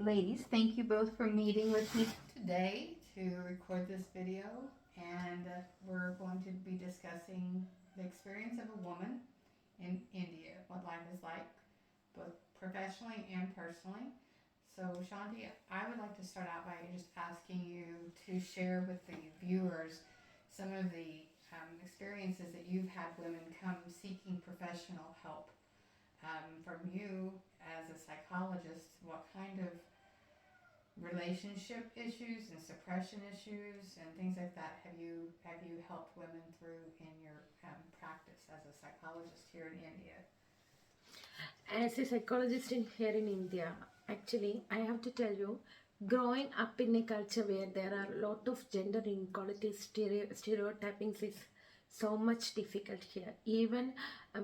ladies, thank you both for meeting with me today to record this video. And we're going to be discussing the experience of a woman in India, what life is like, both professionally and personally. So, Shanti, I would like to start out by just asking you to share with the viewers some of the experiences that you've had women come seeking professional help. From you as a psychologist, what kind of relationship issues and suppression issues and things like that have you helped women through in your practice as a psychologist here in India? As a psychologist here in India, actually, I have to tell you, growing up in a culture where there are a lot of gender inequalities, stereotypings is so much difficult here. Even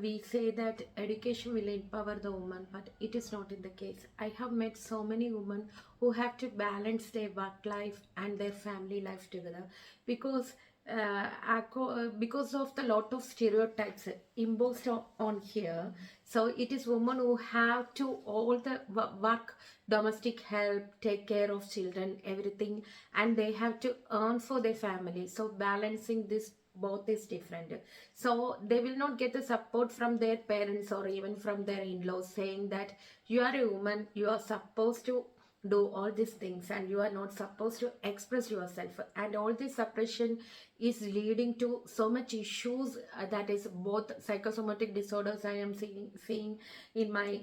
we say that education will empower the woman, but it is not in the case. I have met so many women who have to balance their work life and their family life together because because of the lot of stereotypes imposed on here. So it is women who have to all the work, domestic help, take care of children, everything, and they have to earn for their family. So balancing this both is different. So they will not get the support from their parents or even from their in-laws saying that you are a woman, you are supposed to do all these things and you are not supposed to express yourself, and all this suppression is leading to so much issues, that is both psychosomatic disorders I am seeing in my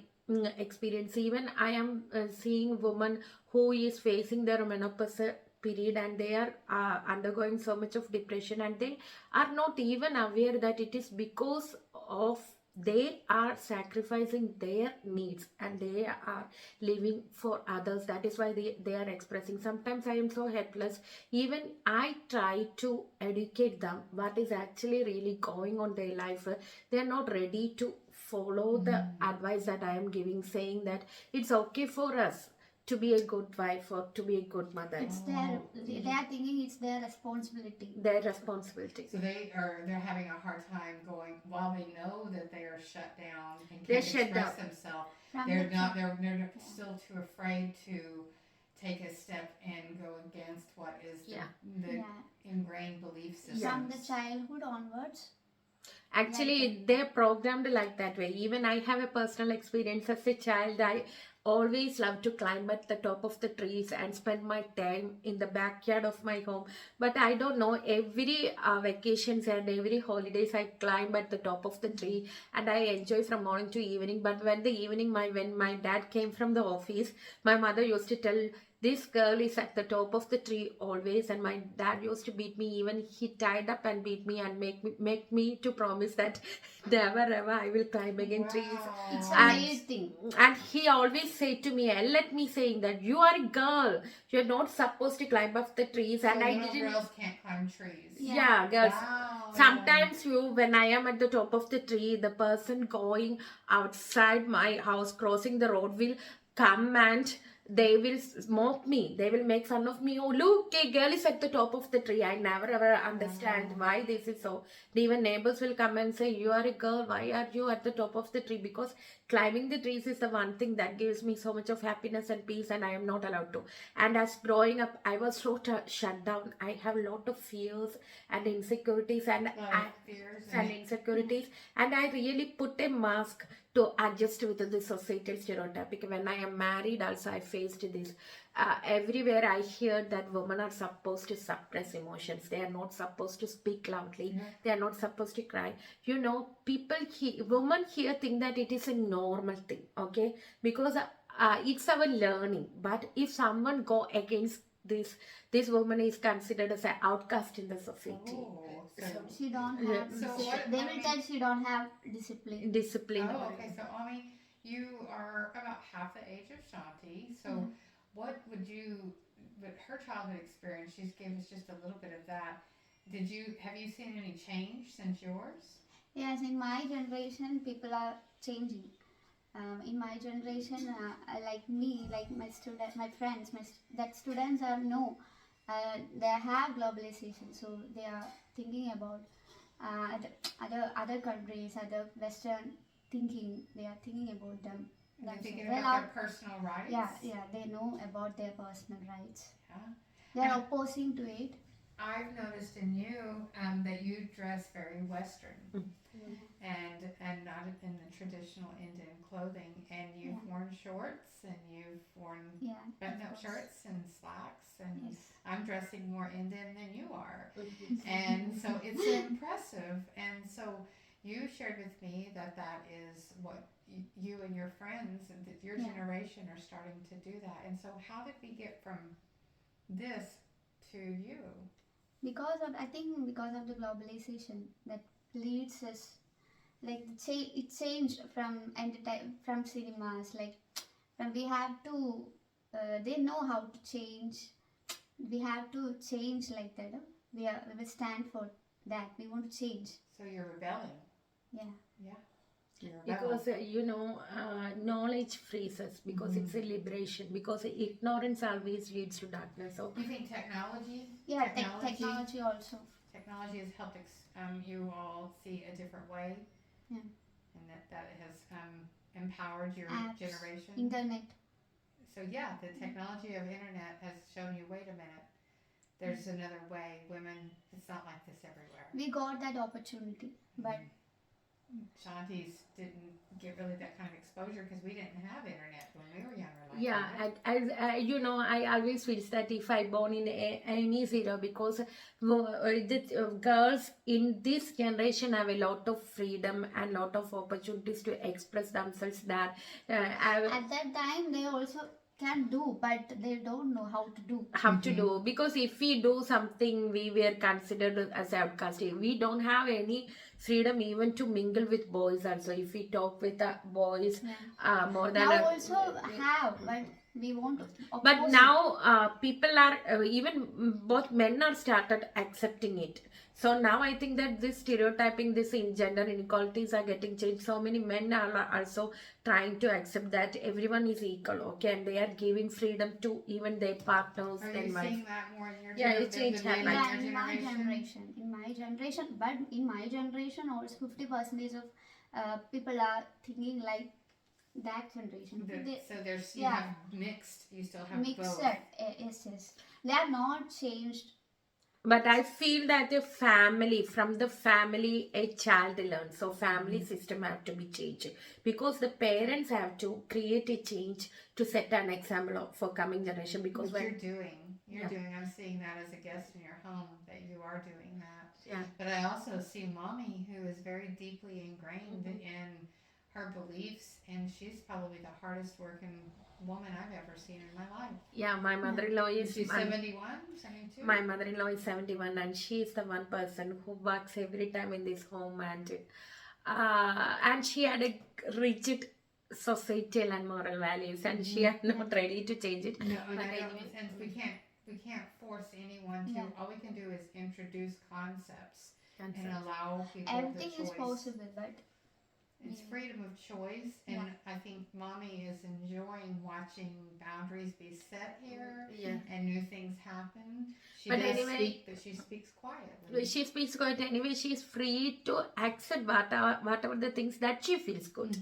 experience. Even I am seeing women who is facing their menopause period and they are undergoing so much of depression, and they are not even aware that it is because of they are sacrificing their needs and they are living for others. That is why they are expressing. Sometimes I am so helpless. Even I try to educate them what is actually really going on their life. They are not ready to follow the advice that I am giving, saying that it's okay for us to be a good wife or to be a good mother. It's they are thinking it's their responsibility. Their responsibility. So they're having a hard time going while they know that they are shut down and They're can't shut express down. themselves. From They're the not. They're still too afraid to take a step and go against what is the ingrained belief system. From the childhood onwards. Actually, they're programmed like that way. Even I have a personal experience as a child. I always loved to climb at the top of the trees and spend my time in the backyard of my home. But I don't know, every vacations and every holidays I climb at the top of the tree and I enjoy from morning to evening. But when the evening, when my dad came from the office, my mother used to tell, this girl is at the top of the tree always, and my dad used to beat me. Even he tied up and beat me and make me to promise that never ever I will climb again trees. It's a male thing. And he always said to me, and let me saying that you are a girl, you're not supposed to climb up the trees. And so I little didn't. Girls can't climb trees. Yeah, girls. Wow. Sometimes when I am at the top of the tree, the person going outside my house, crossing the road, will come and they will mock me. They will make fun of me. Oh, look, a girl is at the top of the tree. I never ever understand why this is so. Even neighbors will come and say, you are a girl, why are you at the top of the tree? Because climbing the trees is the one thing that gives me so much of happiness and peace, and I am not allowed to. And as growing up, I was so shut down. I have a lot of fears and insecurities and insecurities, and I really put a mask to adjust with the societal stereotype. When I am married also, I faced this. Everywhere I hear that women are supposed to suppress emotions. They are not supposed to speak loudly. They are not supposed to cry. You know, women here think that it is a normal thing, okay? Because it's our learning. But if someone go against this woman is considered as an outcast in the society. So she don't have. They will tell she don't have discipline. Oh, okay. So Aami, you are about half the age of Shanti. So what would you? But her childhood experience, she's gave us just a little bit of that. Have you seen any change since yours? Yes, in my generation, people are changing. In my generation, like me, like my friends, that students are they have globalization, so they are thinking about other countries, other Western thinking. They are thinking about them. They're That's thinking it. They're about not, their personal rights. yeah, they know about their personal rights. Yeah. They're And opposing to it. I've noticed in you that you dress very Western and not in the traditional Indian clothing. And you've Yeah. worn shorts and you've worn Yeah. button-up Of course. shirts and slacks, and Yes. I'm dressing more Indian than you are. Mhm. And so it's impressive. And so you shared with me that that is what you and your friends and that your Yeah. generation are starting to do that. And so how did we get from this to you? Because of, I think because of the globalization that leads us, like it changed from from cinemas, like when we have to, they know how to change. We have to change like that. We will stand for that. We want to change. So you're rebelling. Yeah. Yeah. You're rebelling. Because knowledge frees us, because it's a liberation, because ignorance always leads to darkness. So Do you think technology? Yeah. Technology also. Technology has helped you all see a different way. Yeah. And that has empowered your Apps, generation. internet. So yeah, the technology of internet has shown you. Wait a minute. There's another way. Women, it's not like this everywhere. We got that opportunity, but Shanti's didn't get really that kind of exposure because we didn't have internet when we were younger. Like yeah, that. I always feel that if I born in any era, because the girls in this generation have a lot of freedom and lot of opportunities to express themselves. That at that time they also can do, but they don't know how to do. to do, because if we do something, we were considered as outcast. We don't have any freedom even to mingle with boys also. If we talk with boys, more than Now also have, but we want to oppose but it. now people are both men are started accepting it. So now I think that this stereotyping, this in gender inequalities are getting changed. So many men are also trying to accept that everyone is equal, okay, and they are giving freedom to even their partners Are and you wives. seeing that more in your Yeah, generation? it changed than happened. Yeah, in in your my generation? generation, but in my generation also 50% of people are thinking like that generation. So there's you Yeah. have mixed. You still have Mixed, both. yes. They are not changed. But I feel that from the family, a child learns. So family system have to be changed, because the parents have to create a change to set an example for coming generation. Because Which when you're doing. Yeah. I'm seeing that as a guest in your home, that you are doing that. Yeah. But I also see mommy, who is very deeply ingrained in her beliefs, and she's probably the hardest working woman I've ever seen in my life. Yeah, my mother-in-law is She's 71, 72. my mother-in-law is 71, and she is the one person who works every time in this home, and she had a rigid societal and moral values, and she are not ready to change it. No, and But I don't, anyway. and we can't force anyone to. Yeah. All we can do is introduce concepts and Concepts. allow people Everything the is choice. possible, but It's freedom of choice, and I think mommy is enjoying watching boundaries be set here and new things happen. She But does anyway, speak, but she speaks quietly. she speaks good anyway. She is free to accept whatever the things that she feels good.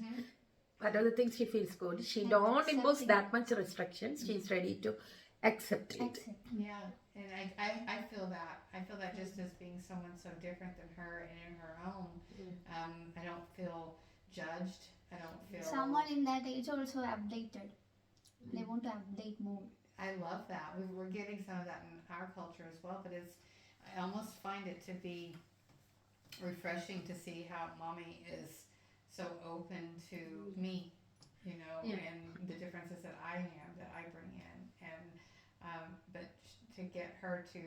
Whatever the things she feels good, she don't impose that much restrictions. She's ready to accept it. Yeah, and I feel that. I feel that just as being someone so different than her and in her own, I don't feel judged. I don't feel. someone in that age also updated. They want to update more. I love that. We're getting some of that in our culture as well, but I almost find it to be refreshing to see how mommy is so open to me, and the differences that I am, that I bring in, and but to get her to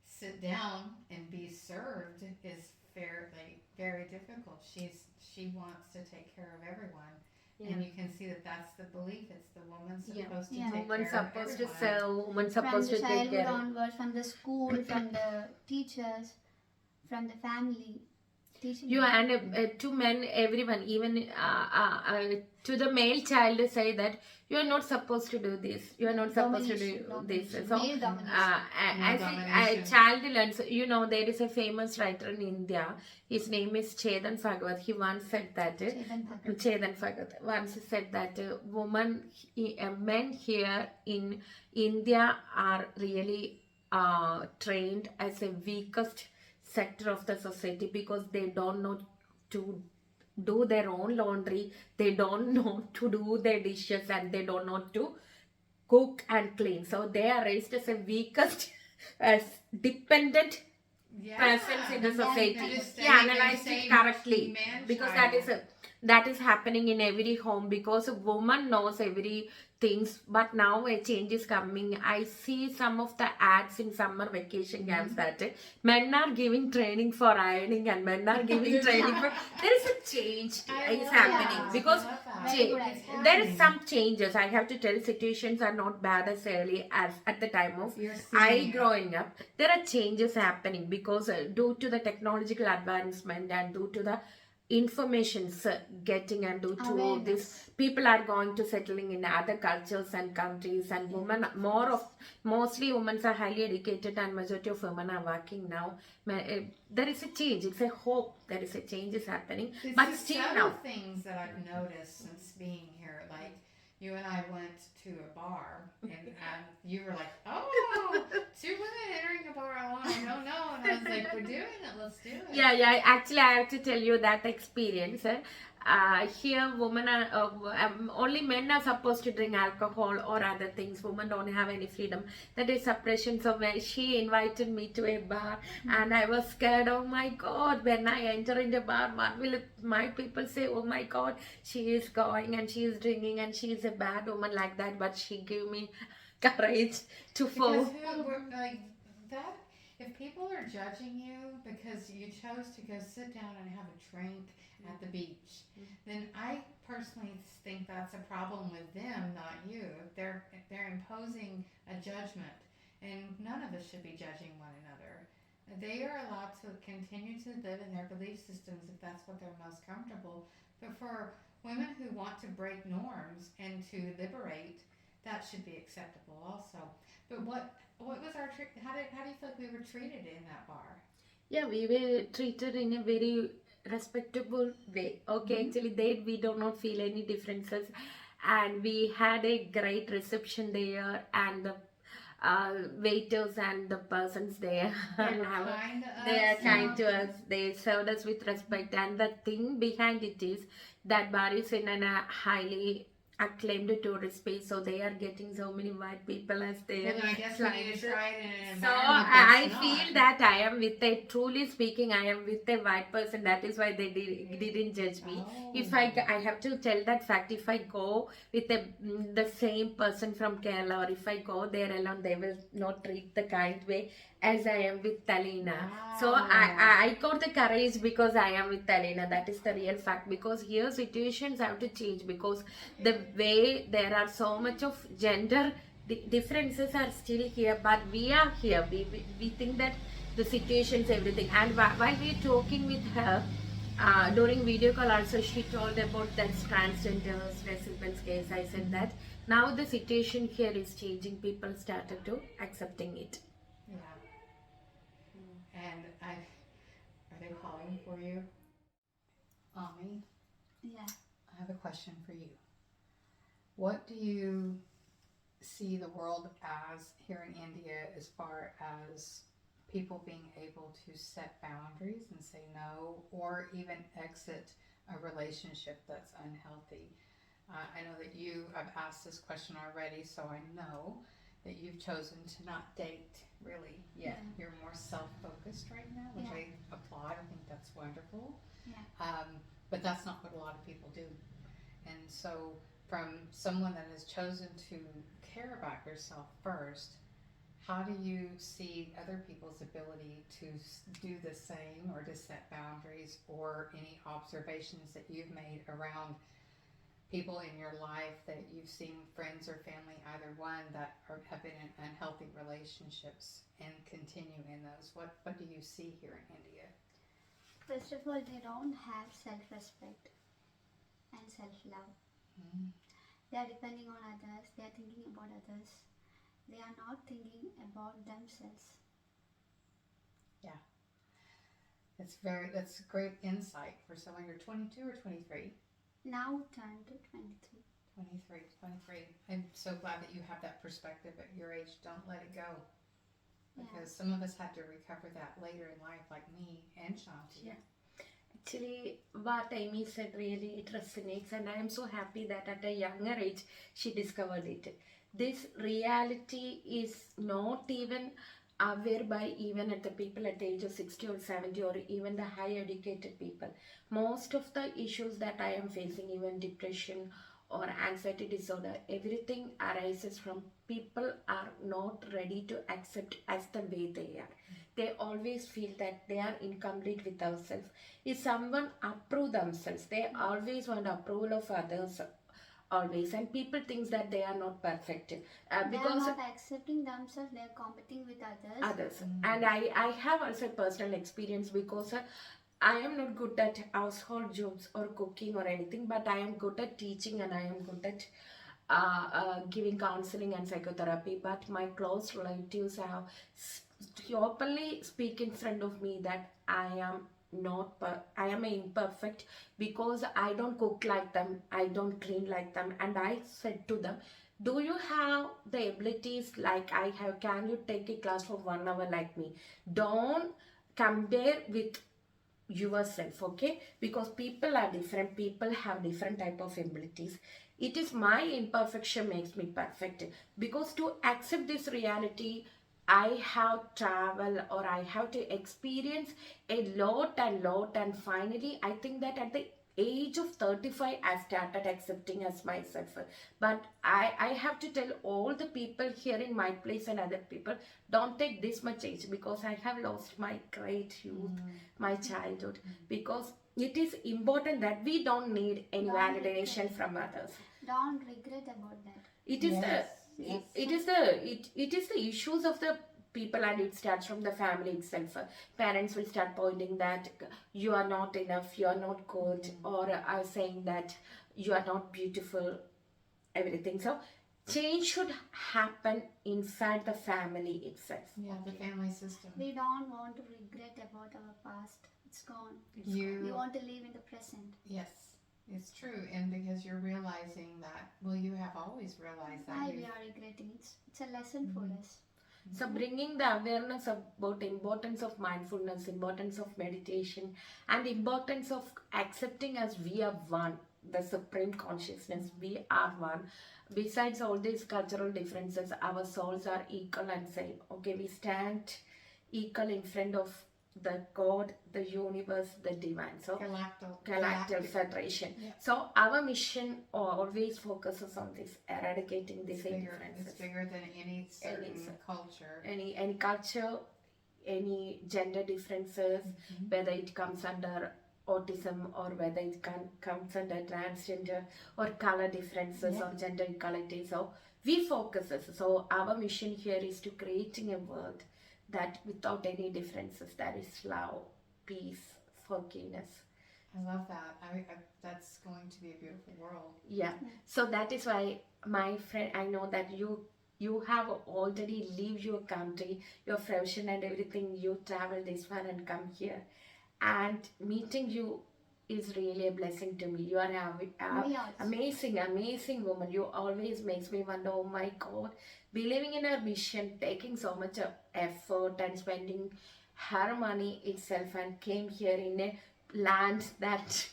sit down and be served is very difficult. She wants to take care of everyone. And you can see that that's the belief. It's the woman's supposed to take Woman's care of supposed to everyone. serve, woman's From supposed the to take childhood care. onwards, from the school, from the teachers, from the family. teaching You them. and to men, everyone, even to the male child, say that you are not supposed to do this. You are not supposed to do this. Domination, So, male domination. as a child learns, there is a famous writer in India. His name is Chetan Bhagavat. He once said that. Chetan Bhagavat once said that men here in India are really trained as a weakest sector of the society because they don't know to do their own laundry, they don't know to do their dishes, and they don't know to cook and clean. So they are raised as a weakest, as dependent persons in the society. Yeah, analyzed it correctly because that is happening in every home because a woman knows every things. But now a change is coming. I see some of the ads in summer vacation camps that men are giving training for ironing and men are giving training for. There is a change is happening because there is some changes. I have to tell, situations are not bad as early as at the time of I growing up. There are changes happening because due to the technological advancement and due to the informations getting, and due to this, people are going to settling in other cultures and countries, and women mostly women are highly educated and majority of women are working now. There is a change. It's a hope there is a change is happening. It's but the still subtle now things that I've noticed since being here, like you and I went to a bar, and you were like, "Oh, two women entering a bar alone. I don't know." And I was like, "We're doing it. Let's do it." yeah, actually I have to tell you that experience. Here women are only men are supposed to drink alcohol or other things. Women don't have any freedom. That is suppression. So when she invited me to a bar, and I was scared. Oh my god, when I enter in the bar, what will my people say? Oh my god, she is going and she is drinking and she is a bad woman, like that. But she gave me courage to Because follow. like that, if people are judging you because you chose to go sit down and have a drink at the beach, then I personally think that's a problem with them, not you. They're imposing a judgment, and none of us should be judging one another. They are allowed to continue to live in their belief systems if that's what they're most comfortable. But for women who want to break norms and to liberate, that should be acceptable also. But what was our how do you feel like we were treated in that bar? Yeah, we were treated in a very respectable way. Okay, actually, there we do not feel any differences, and we had a great reception there, and the waiters and the persons there They were kind to us. they are kind to us. They served us with respect, and the thing behind it is that bar is in a highly acclaimed tourist place, so they are getting so many white people as their Well, then I guess we need to clients. try it in an So environment I that's feel not. that I am with a, truly speaking, I am with a white person. That is why they didn't judge me. If I have to tell that fact, if I go with the same person from Kerala, or if I go there alone, they will not treat the kind way as I am with Talina. So I got the courage because I am with Talina. That is the real fact. Because here situations have to change, because the way there are so much of gender differences are still here, but we are here. We think that the situations, everything. And while we are talking with her, during video call also, she told about that transgender recipients case. I said that now the situation here is changing. People started to accepting it. Yeah. And are they calling for you? Ami, Yeah. I have a question for you. What do you see the world as here in India as far as people being able to set boundaries and say no, or even exit a relationship that's unhealthy? I know that I've asked this question already, so I know that you've chosen to not date really yet. Yeah. You're more self-focused right now, which Yeah. I applaud. I think that's wonderful. Yeah. But that's not what a lot of people do. And so, from someone that has chosen to care about yourself first, how do you see other people's ability to do the same, or to set boundaries, or any observations that you've made around people in your life that you've seen, friends or family, either one, that have been in unhealthy relationships and continue in those? What do you see here in India? First of all, they don't have self-respect and self-love. Mm. They are depending on others. They are thinking about others. They are not thinking about themselves. That's great insight for someone. You're 22 or 23? Now turn to 23. 23. I'm so glad that you have that perspective at your age. Don't let it go. Yeah. Because some of us had to recover that later in life, like me and Shanti. Yeah. Actually, what Amy said really it resonates, and I am so happy that at a younger age she discovered it. This reality is not even aware by even at the people at the age of 60 or 70 or even the high educated people. Most of the issues that I am facing, even depression or anxiety disorder, everything arises from people are not ready to accept as the way they are. They always feel that they are incomplete with themselves. If someone approve themselves, they always want approval of others always, and people thinks that they are not perfect They are because not accepting themselves. They are competing with others. and I have also personal experience because I am not good at household jobs or cooking or anything, but I am good at teaching and I am good at giving counseling and psychotherapy. But my close relatives have openly speak in front of me that I am not I am imperfect because I don't cook like them, I don't clean like them, and I said to them, do you have the abilities like I have? Can you take a class for 1 hour like me? Don't compare with yourself, okay? Because people are different, people have different type of abilities. It is my imperfection makes me perfect, because to accept this reality I have travel or I have to experience a lot and lot, and finally I think that at the age of 35 I started accepting as myself. But I have to tell all the people here in my place and other people, don't take this much age, because I have lost my great youth, my childhood, because it is important that we don't need any Don't validation regret. from others. Don't regret about that. It is Yes, the yes. it is the issues of the people, and it starts from the family itself. Parents will start pointing that you are not enough, you are not good, or are saying that you are not beautiful, everything. So change should happen inside the family itself. Yeah, the family system. We don't want to regret about our past. It's gone. We You, want to live in the present. yes, it's true. And because you're realizing that, well, you have always realized that. Why we are regretting? It's a lesson for us. So bringing the awareness about importance of mindfulness, importance of meditation, and importance of accepting as we are one, the supreme consciousness, we are one. Besides all these cultural differences, our souls are equal and same. Okay, we stand equal in front of the God, the universe, the divine. So galactic federation. Yeah. So our mission always focuses on this, eradicating these differences. It's bigger than any certain culture. Any culture, any gender differences, whether it comes under autism or whether it comes under transgender or color differences or gender equality. So we focus. So our mission here is to creating a world that without any differences, there is love, peace, forgiveness. I love that. That's going to be a beautiful world. Yeah. So that is why, my friend, I know that you have already leave your country, your profession and everything. You travel this far and come here, and meeting you is really a blessing to me. You are amazing woman. You always makes me wonder, oh my God, believing in her mission, taking so much effort and spending her money itself, and came here in a land that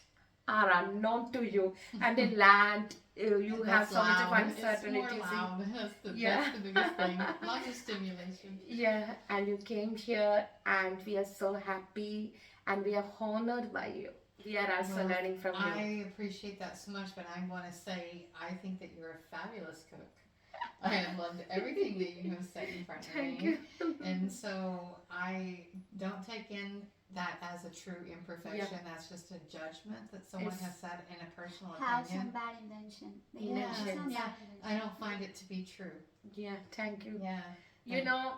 are unknown to you, and a land you have so much of uncertainty. It's more loud. That's the biggest thing. Lots of stimulation. Yeah, and you came here, and we are so happy, and we are honored by you. We are also learning from you. I appreciate that so much, but I want to say I think that you're a fabulous cook. I have loved everything that you have said in front of me. Thank you. And so I don't take in that as a true imperfection. That's just a judgment that someone has said in a personal Have some opinion. bad intention. I don't find it to be true. Yeah, thank you. Yeah. You know,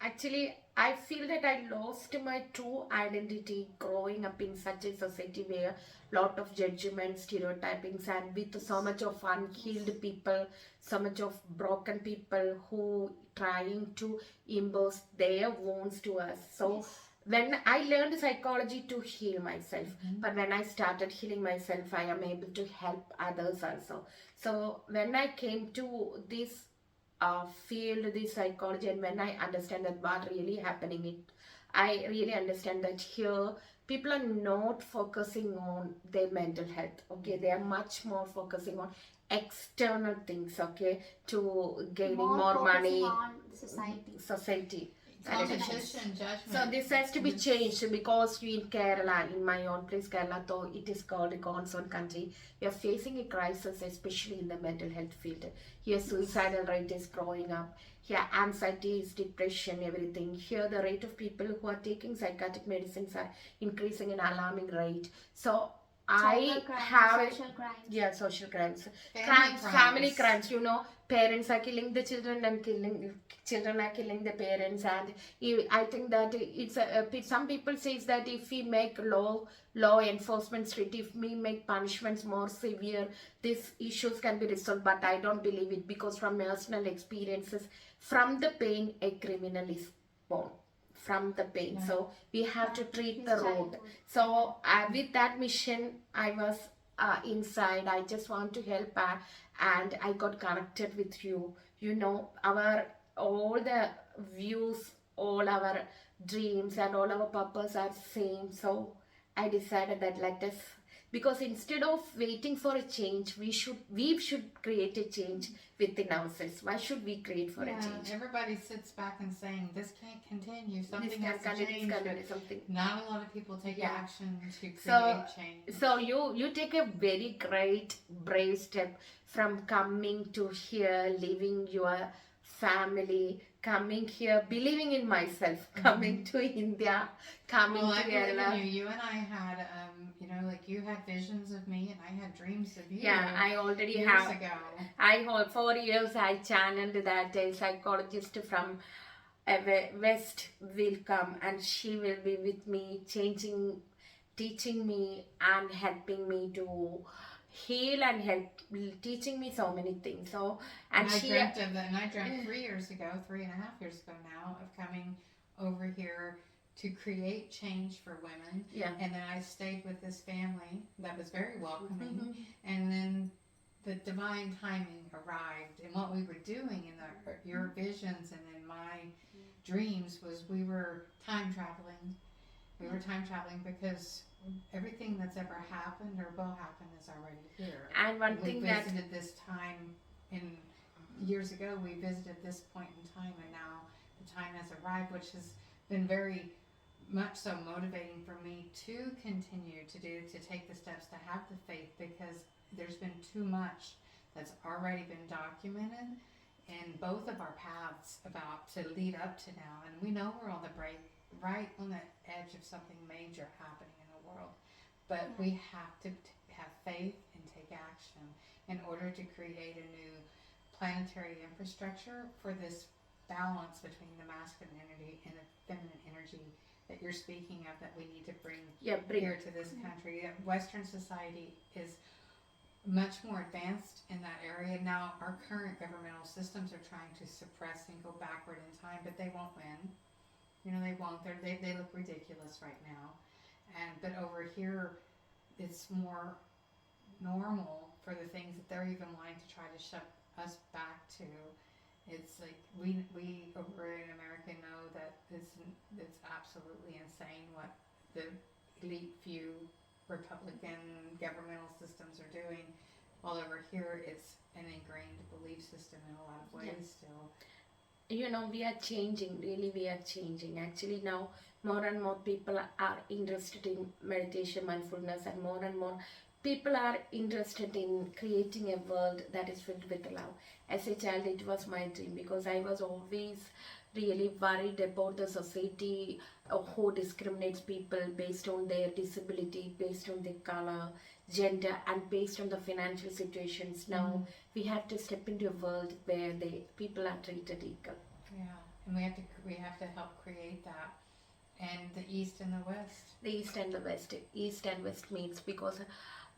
Actually, I feel that I lost my true identity growing up in such a society where lot of judgment, stereotypings, and with so much of unhealed people, so much of broken people who trying to impose their wounds to us. So when I learned psychology to heal myself, but when I started healing myself, I am able to help others also. So when I came to this field, the psychology, and when I understand that what really happening, I really understand that here people are not focusing on their mental health. Okay, they are much more focusing on external things. Okay, to gaining More more focusing money, on society. Competition, judgment. so this has to be changed because we in Kerala, in my own place, Kerala, though it is called a God's country, we are facing a crisis, especially in the mental health field. Here, suicidal rate is growing up. Here, anxiety is depression, everything. Here, the rate of people who are taking psychiatric medicines are increasing in alarming rate. So I Cybercrime, have social crimes. yeah, social crimes, Family family crimes. crimes. You know, parents are killing the children and killing children are killing the parents, and I think that it's some people says that if we make law enforcement strict, if we make punishments more severe, these issues can be resolved. But I don't believe it because from personal experiences, from the pain, a criminal is born from the pain. Yeah. So we have to treat His the road. childhood. So with that mission, I was inside. I just want to help, and I got connected with you. You know, our all the views, all our dreams, and all our purpose are same. So I decided that let us, because instead of waiting for a change, we should create a change within ourselves. Why should we create for a Yeah, change? everybody sits back and saying this can't continue. This Something can has to continue, change. this can But do something. not a lot of people take Yeah. action to create So, change. so you take a very great brave step from coming to here, leaving your family, coming here, believing in myself, coming to India, coming Well, to I believe in Kerala. you. You and I had, like you had visions of me, and I had dreams of you. Yeah, I already years have. ago. I hold 4 years. I channeled that a psychologist from West will come, and she will be with me, teaching me, and helping me to heal and help, teaching me so many things. So, and And I she, dreamt of that, and I dreamt 3 years ago, 3.5 years ago now, of coming over here to create change for women. yeah. And then I stayed with this family that was very welcoming. Mhm. And then the divine timing arrived, and what we were doing in your visions and in my dreams was we were time traveling. We were time traveling because everything that's ever happened or will happen is already here. And one We thing that visited this time in years ago. We visited this point in time, and now the time has arrived, which has been very much so motivating for me to continue to take the steps to have the faith, because there's been too much that's already been documented in both of our paths about to lead up to now, and we know we're on the right on the edge of something major happening in the world, but we have to have faith and take action in order to create a new planetary infrastructure for this balance between the masculine energy and the feminine energy that you're speaking of, that we need to bring here to this country. Western society is much more advanced in that area. Now our current governmental systems are trying to suppress and go backward in time, but they won't win. They won't. They look ridiculous right now. But over here it's more normal for the things that they're even wanting to try to shove us back to. It's like we over in America know that it's absolutely insane what the elite few Republican governmental systems are doing, while over here it's an ingrained belief system in a lot of ways still. we are changing, really we are changing. Actually now more and more people are interested in meditation, mindfulness, and more people are interested in creating a world that is filled with love. As a child, it was my dream because I was always really worried about the society who discriminates people based on their disability, based on their color, gender, and based on the financial situations. Now we have to step into a world where the people are treated equal. Yeah, and we have to help create that. And the East and the West. The East and the West. East and West means because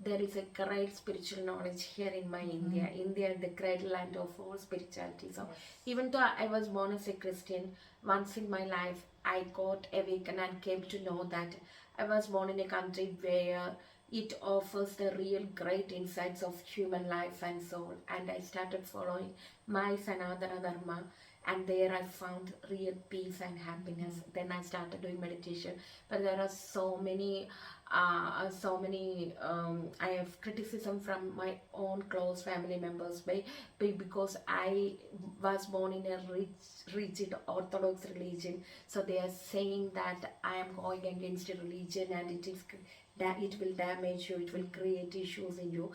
there is a great spiritual knowledge here in my India. India, the great land of all spirituality. So Yes. even though I was born as a Christian, once in my life I got awakened and came to know that I was born in a country where it offers the real great insights of human life and soul. And I started following my Sanatana Dharma, and there I found real peace and happiness. Then I started doing meditation, but there are so many I have criticism from my own close family members because I was born in a rigid orthodox religion, so they are saying that I am going against a religion and it will damage you, it will create issues in you.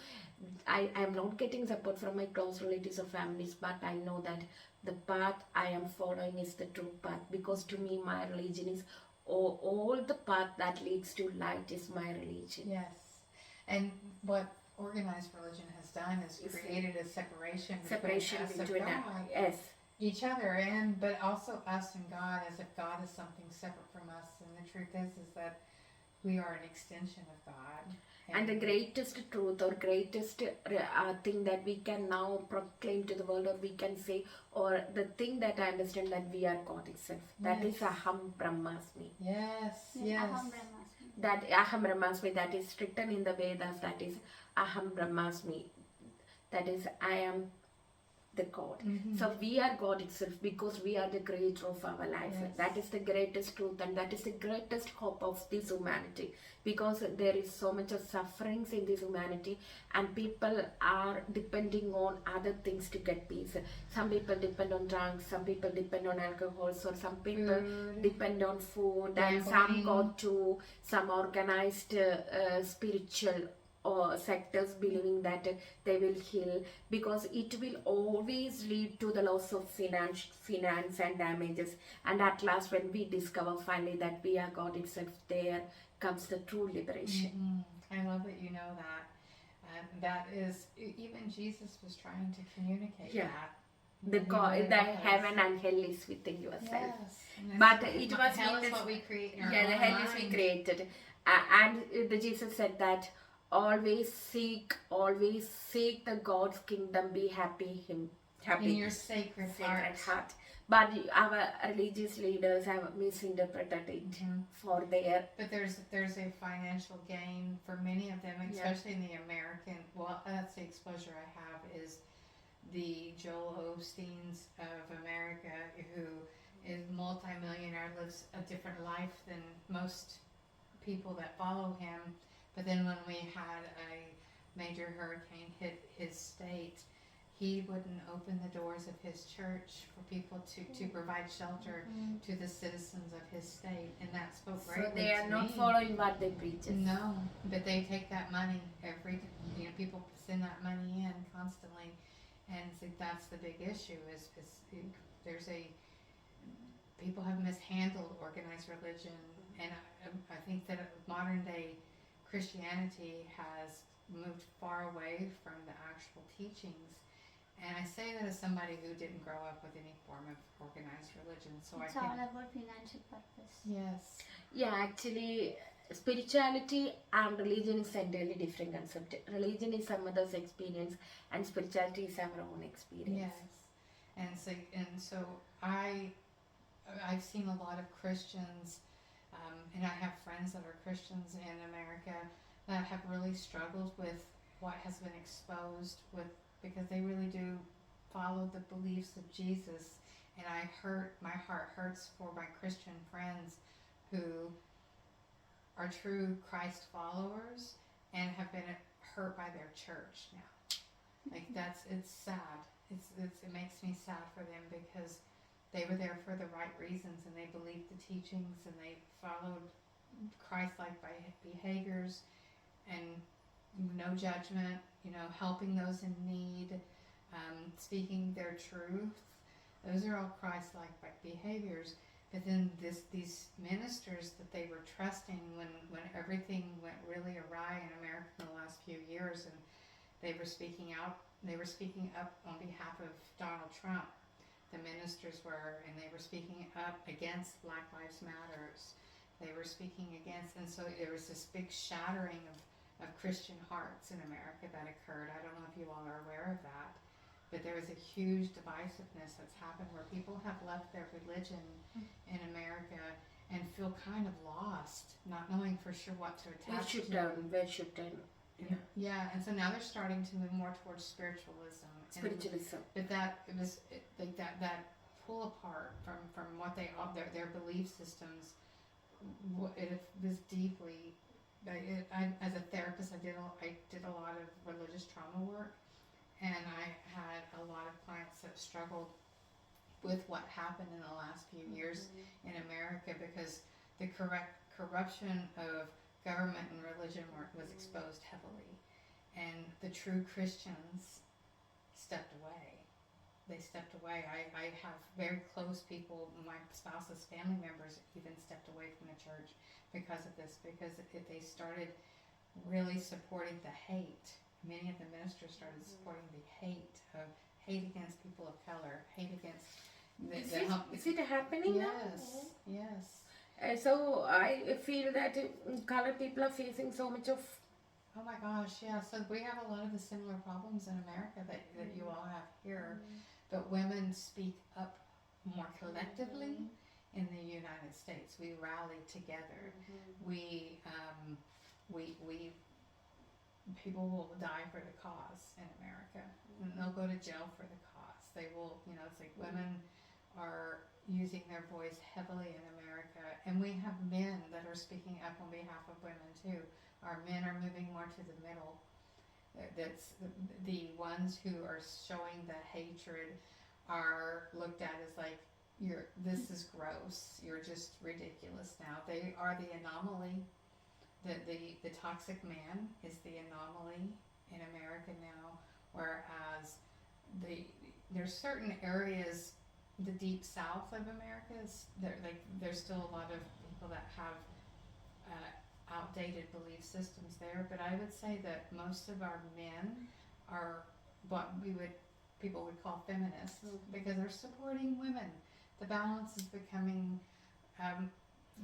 I am not getting support from my close relatives or families, but I know that the path I am following is the true path, because to me my religion is all the path that leads to light is my religion. Yes. And what organized religion has done is created a separation between us and God, yes, each other, but also us and God, as if God is something separate from us. And the truth is that we are an extension of God. And the greatest truth or greatest thing that we can now proclaim to the world, or we can say, or the thing that I understand, that we are God itself. That is Aham Brahmasmi. Yes, Yes, yes. Aham Brahmasmi. That Aham Brahmasmi, that is written in the Vedas, that is Aham Brahmasmi. That is, I am the God. So we are God itself, because we are the creator of our life. Yes. That is the greatest truth, and that is the greatest hope of this humanity, because there is so much of sufferings in this humanity, and people are depending on other things to get peace. Some people depend on drugs, some people depend on alcohol, so some people depend on food, and some go to some organized spiritual or sectors believing that they will heal, because it will always lead to the loss of finance and damages. And at last, when we discover finally that we are God itself, there comes the true liberation. I love that you know that. And that is, even Jesus was trying to communicate that. The heaven and hell is within yourself. Yes. But it was hell is what we create in our the own hell is we mind. created. And the Jesus said that always seek the God's kingdom, be happy In your sacred heart. But our religious leaders have misinterpreted it for their. But there's a financial gain for many of them, especially in the American. Well, that's the exposure I have is the Joel Osteens of America, who is multimillionaire, lives a different life than most people that follow him. But then when we had a major hurricane hit his state, he wouldn't open the doors of his church for people to provide shelter to the citizens of his state, and that spoke greatly to me. So they are not following what they preach. No, but they take that money people send that money in constantly, and so that's the big issue. Is people have mishandled organized religion, and I think that modern day Christianity has moved far away from the actual teachings. And I say that as somebody who didn't grow up with any form of organized religion. So It's all about financial purpose. Yes. Yeah, actually, spirituality and religion is entirely different concept. Religion is some other's experience, and spirituality is our own experience. Yes. And so I've seen a lot of Christians, and I have friends that are Christians in America that have really struggled with what has been exposed because they really do follow the beliefs of Jesus. And my heart hurts for my Christian friends who are true Christ followers and have been hurt by their church now. Like it's sad. It makes me sad for them because they were there for the right reasons and they believed the teachings and they followed Christ-like behaviors and no judgment, helping those in need, speaking their truth. Those are all Christ-like behaviors. But then these ministers that they were trusting when everything went really awry in America in the last few years, and they were speaking up on behalf of Donald Trump, the ministers were, and they were speaking up against Black Lives Matters. They were speaking against, and so there was this big shattering of Christian hearts in America that occurred. I don't know if you all are aware of that, but there was a huge divisiveness that's happened where people have left their religion in America and feel kind of lost, not knowing for sure what to attach to. Where should I? Yeah, and so now they're starting to move more towards spiritualism. Spiritualism. But like that pull apart from what they their belief systems. It was deeply. As a therapist, I did a lot of religious trauma work, and I had a lot of clients that struggled with what happened in the last few years in America, because the corruption of government and religion was exposed heavily, and the true Christians stepped away. They stepped away. I have very close people, my spouse's family members even stepped away from the church because of this, because they started really supporting the hate. Many of the ministers started supporting the hate against people of color, hate against Is it happening now? Yes. So I feel that colored people are facing so much of. Oh my gosh, yeah. So we have a lot of the similar problems in America that you all have here, but women speak up more collectively in the United States. We rally together. We people will die for the cause in America, and they'll go to jail for the cause. They will, it's like women are using their voice heavily in America, and we have men that are speaking up on behalf of women too. Our men are moving more to the middle. That's the ones who are showing the hatred are looked at as like, this is gross. You're just ridiculous now. They are the anomaly. The toxic man is the anomaly in America now, whereas there's certain areas, the deep south of America, there's still a lot of people that have outdated belief systems there, but I would say that most of our men are what people would call feminists, because they're supporting women. The balance is becoming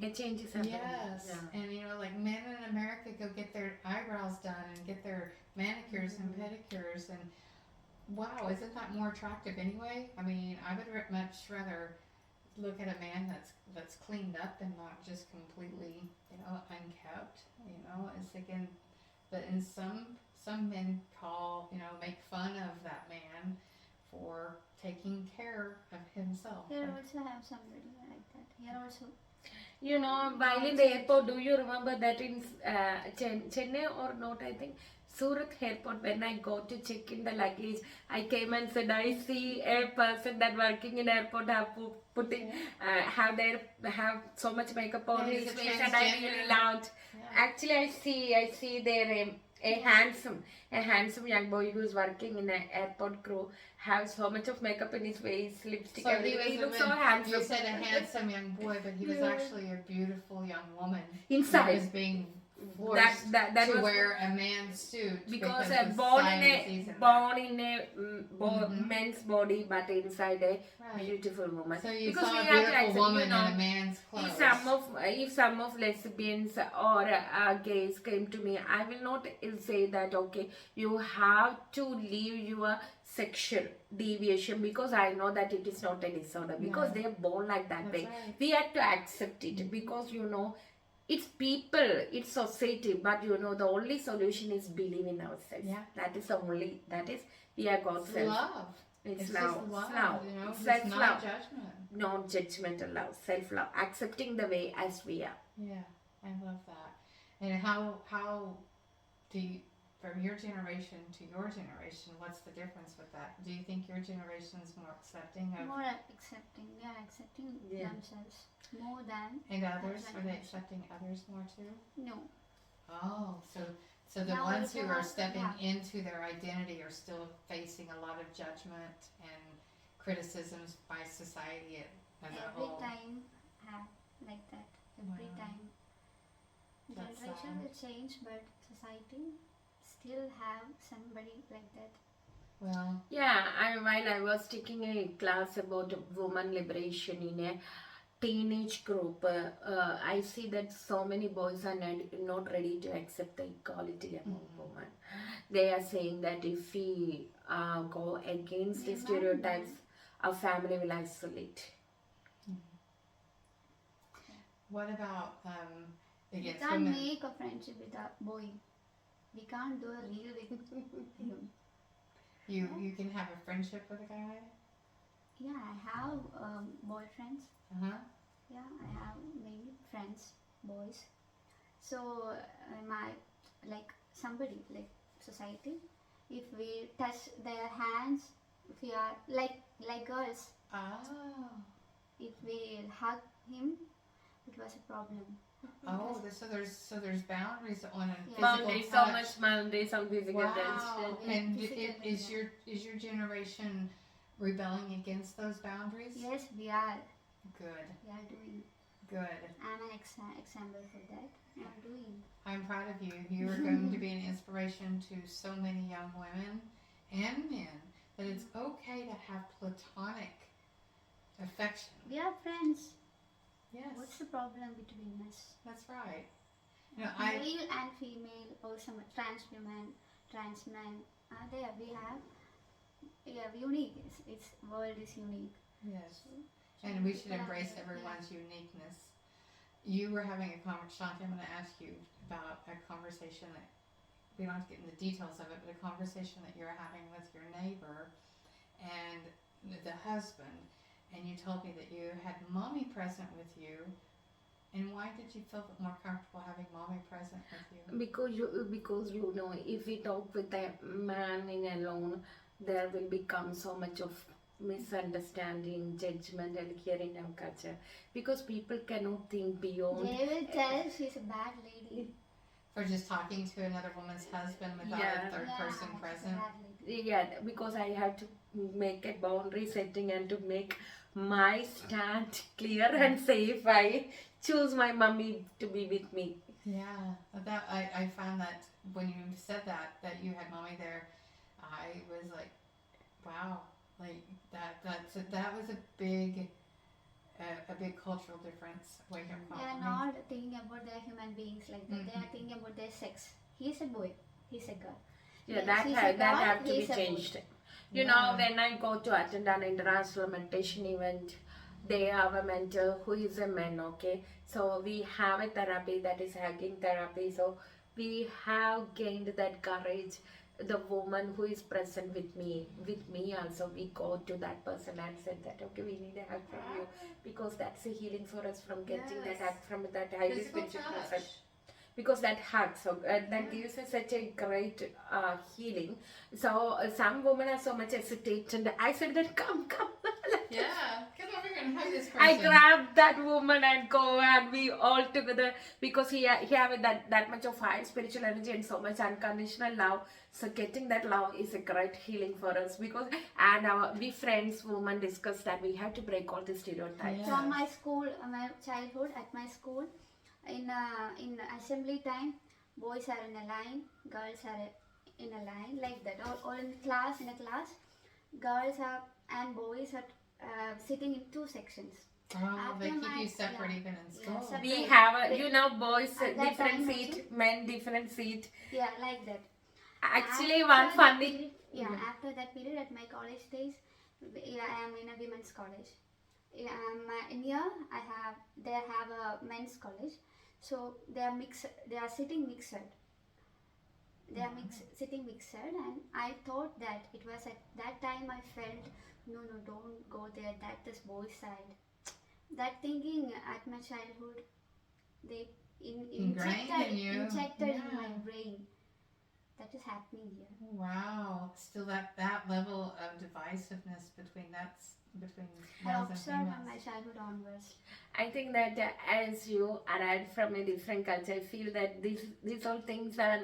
It changes happening. yes, and like men in America go get their eyebrows done and get their manicures and pedicures, and wow, isn't that more attractive anyway? I mean, I would much rather look at a man that's cleaned up and not just completely, unkept. It's again, but in some men make fun of that man for taking care of himself. Here also have somebody like that. Here also. While in the airport, do you remember that in Chennai or not, I think, Surat airport, when I go to check in the luggage, I came and said, I see a person that working in airport have so much makeup on his face, and I really loved. Yeah. Actually, I see there a handsome young boy who's working in an airport crew have so much of makeup in his face, lipstick, So everything. He looks so handsome. You said a handsome young boy, but he was actually a beautiful young woman. Inside. Who was being forced that to was wear a man's suit because born in a men's body, but inside a beautiful woman. So you because saw a we have to beautiful accept, woman in a man's clothes. If some of lesbians or gays came to me, I will not say that okay, you have to leave your sexual deviation, because I know that it is not a disorder, because they are born like that way. Right. We have to accept it, because it's people, it's society, but the only solution is believe in ourselves. That is we are God's self. Love. It's just love. love. It's It's self-love. not judgment. Non-judgmental love, self-love, accepting the way as we are. Yeah, I love that. And how do you, from your generation to your generation, what's the difference with that? Do you think your generation is more accepting of... More accepting. They are accepting themselves more than... And others? Are they accepting others more too? No. Oh, so the Now ones who also are have- stepping into their identity are still facing a lot of judgment and criticisms by society as a Every whole. time have like that. Every Wow. time. That's Generation sad. will change, but society still have somebody like that. Well, Yeah, while I was taking a class about woman liberation in a teenage group, I see that so many boys are not ready to accept the equality among women. They are saying that if we go against the stereotypes, our family will isolate. what about We against can't women? make a friendship with a boy. We can't do a real with him. You can have a friendship with a guy. Yeah, I have boyfriends. Uh-huh. Yeah, I have many friends, boys. So my like somebody like society, if we touch their hands, if we are like girls, Oh. if we hug him, it was a problem. Oh, so there's boundaries on a physical Boundaries, so touch. much boundaries on physical touch. Wow. Yeah, And physical is your generation rebelling against those boundaries? Yes, we are doing. Good. I'm an example for that. I'm doing. I'm proud of you. You are going to be an inspiration to so many young women and men that it's okay to have platonic affection. We are friends. Yes, What's the problem between us? that's right. You know, Male and female, or some trans women, trans men are there. We have unique. It's world is unique. yes, and we should embrace everyone's uniqueness. You were having a conversation, Shanti, I'm going to ask you about a conversation that, we don't have to get into the details of it, but a conversation that you're having with your neighbor and the husband, and you told me that you had mommy present with you, and why did you feel more comfortable having mommy present with you? Because you know, if we talk with a man in alone, there will become so much of misunderstanding, judgment, and here in our culture, because people cannot think beyond. They will tell she's a bad lady. For just talking to another woman's husband without Yeah. a third person she's a present? bad lady. Yeah, because I have to make a boundary setting and to make my stand clear and say if I choose my mummy to be with me. Yeah, that I found that when you said that you had mommy there, I was like, wow, like that was a big cultural difference. Wake up call They are for me. not thinking about their human beings like that. They are thinking about their sex. He's a boy. He's a girl. Yeah, She's that a have to be he's a boy. changed. You know, when I go to attend an international meditation event, they have a mentor who is a man, okay? So we have a therapy that is hugging therapy. So we have gained that courage. The woman who is present with me also, we go to that person and said that, okay, we need a hug from you, because that's a healing for us from getting that Yes. hug from that highly Physical spiritual touch. person. Because that hug, so that gives us such a great healing. So some women are so much hesitant, and I said that come Yeah, come over here and hug this person. I grabbed that woman and go, and we all together, because he have that much of high spiritual energy and so much unconditional love. So getting that love is a great healing for us, because we friends women discussed that we have to break all the stereotypes. Yeah. From my school, my childhood, at my school, in assembly time, boys are in a line, girls are in a line, like that. Or in a class, girls are and boys are sitting in two sections. Oh, they After keep you my- separate yeah. even in Yeah, school. separate. We have boys At that different time seat, also. men different seat. Yeah, like that. Actually, After one that funny. period, after that period at my college days, I am in a women's college. In here, they have a men's college, so they are mixed. They are sitting mixed. They are sitting mixed, and I thought that it was at that time I felt no, don't go there. That is boys' side. That thinking at my childhood, they Ingrained in you. injected in Yeah. my brain. That is happening here. Wow, still that level of divisiveness between I males and observed from females. my childhood onwards. I think that as you arrived from a different culture, I feel that these all things are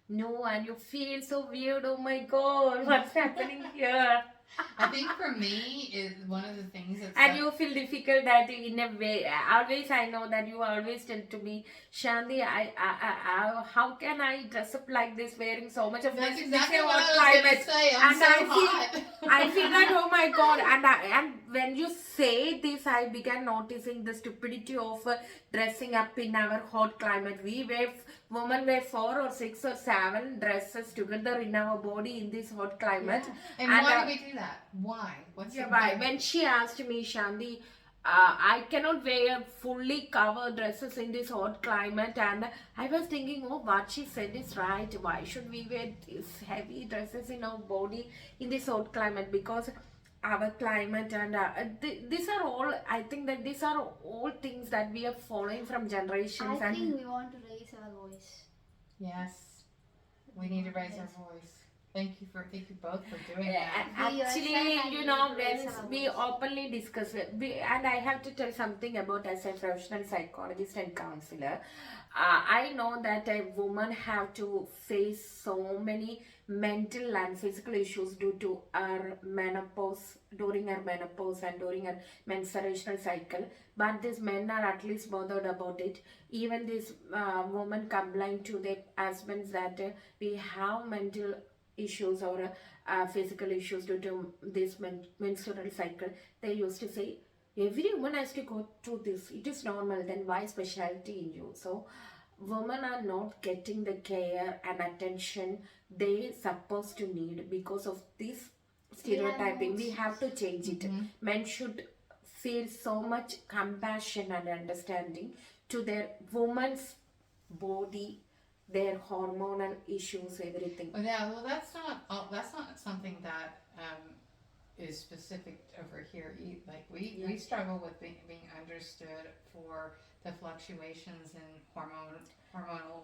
new, and you feel so weird. Oh my God, what's happening here? I think for me is one of the things that's And you feel difficult that in a way. Always, I know that you always tell to me, Shanti, how can I dress up like this, wearing so much of that's this? exactly This what hot I was gonna climate, say. I'm and so hot. I feel that, oh my god. And when you say this, I began noticing the stupidity of dressing up in our hot climate. Women wear 4 or 6 or 7 dresses together in our body in this hot climate. And why do we do that? Why? What's Yeah, the why? big- When she asked me, Shanti, I cannot wear fully covered dresses in this hot climate, and I was thinking, oh, what she said is right. Why should we wear these heavy dresses in our body in this hot climate? Because our climate and these are all. I think that these are all things that we are following from generations. I And think we want to raise our voice. Yes, we need to raise our voice. Thank you both for doing yeah, that. We yourself actually, and you we know, need to raise when our we voice. openly discuss it, and I have to tell something about as a professional psychologist and counselor. I know that a woman have to face so many mental and physical issues due to her menopause, during her menopause and during her menstruational cycle. But these men are at least bothered about it. Even these women complain to their husbands that we have mental issues or physical issues due to this menstrual cycle. They used to say every woman has to go through this, it is normal, then why specialty in you? So women are not getting the care and attention they supposed to need because of this stereotyping. We have to change it. Men should feel so much compassion and understanding to their woman's body, their hormonal issues, everything. Well, yeah, well, that's not something that is specific over here. Like we struggle with being understood for the fluctuations in hormonal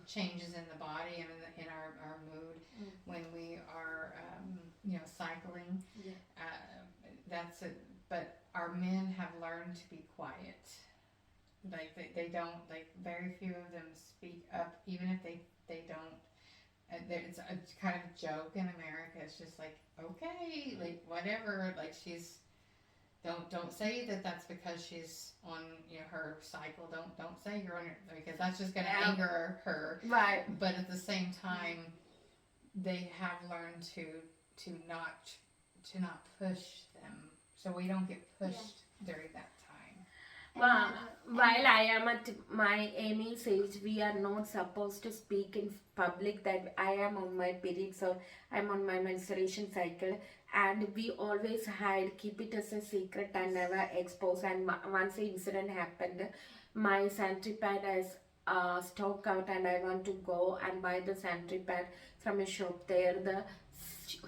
changes in the body and in our mood when we are cycling. Yeah. That's it. But our men have learned to be quiet. Like they don't, like very few of them speak up, even if they don't. It's kind of a joke in America. It's just like, okay, like whatever, like she's don't say that that's because she's on her cycle. Don't say you're on your, because that's just gonna anger her. Right. But at the same time, they have learned to not push them, so we don't get pushed during that time. Well, while I am at my Amy's age, we are not supposed to speak in public that I am on my periods or I'm on my menstruation cycle, and we always hide, keep it as a secret and never expose. And once the incident happened, my sanitary pad has stock out, and I want to go and buy the sanitary pad from a shop there. The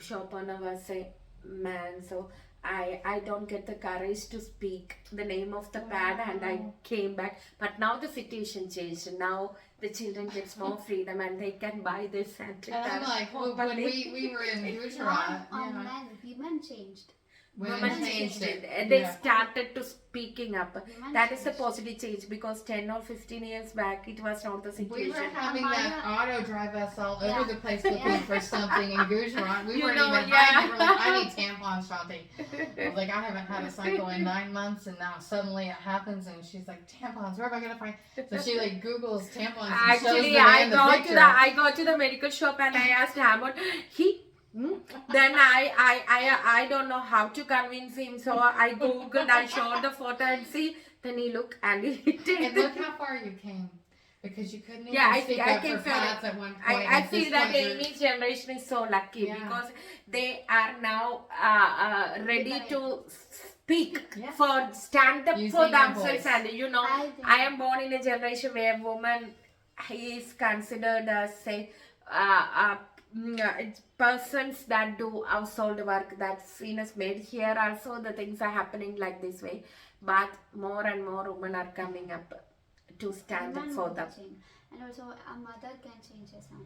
shop owner was a man, so I don't get the courage to speak the name of the pad, and I came back. But now the situation changed. Now the children get more freedom and they can buy this sanitary And pad. I'm like, well, when we were in Gujarat, on men, women changed. women changed it. They started to speaking up. Women That is a changed. positive change, because 10 or 15 years back it was not the We situation. were having that auto drive us all Yeah. over the place looking for something in Gujarat. We You weren't know, even yeah. hiding. We're like, I need tampons, Shanti. I was like, I haven't had a cycle in 9 months, and now suddenly it happens, and she's like, tampons, where am I gonna find? So she like Googles tampons and shows Actually, the man the picture. I got to the medical shop and I asked Hamid. Then I don't know how to convince him, so I googled, I showed the photo and see. Then he looked and he did. And look how far you came. Because you couldn't even Yeah, speak I up can for feel pads it. at one point. I At this feel that point, you're- Amy's generation is so lucky Yeah. because they are now ready to speak Yeah. for stand up Using for their themselves. voice. And I think- I am born in a generation where woman is considered as say persons that do household work, that's seen as maid. Here also the things are happening like this way, but more and more women are coming up to stand up Women for will them. change. And also, a mother can change her son.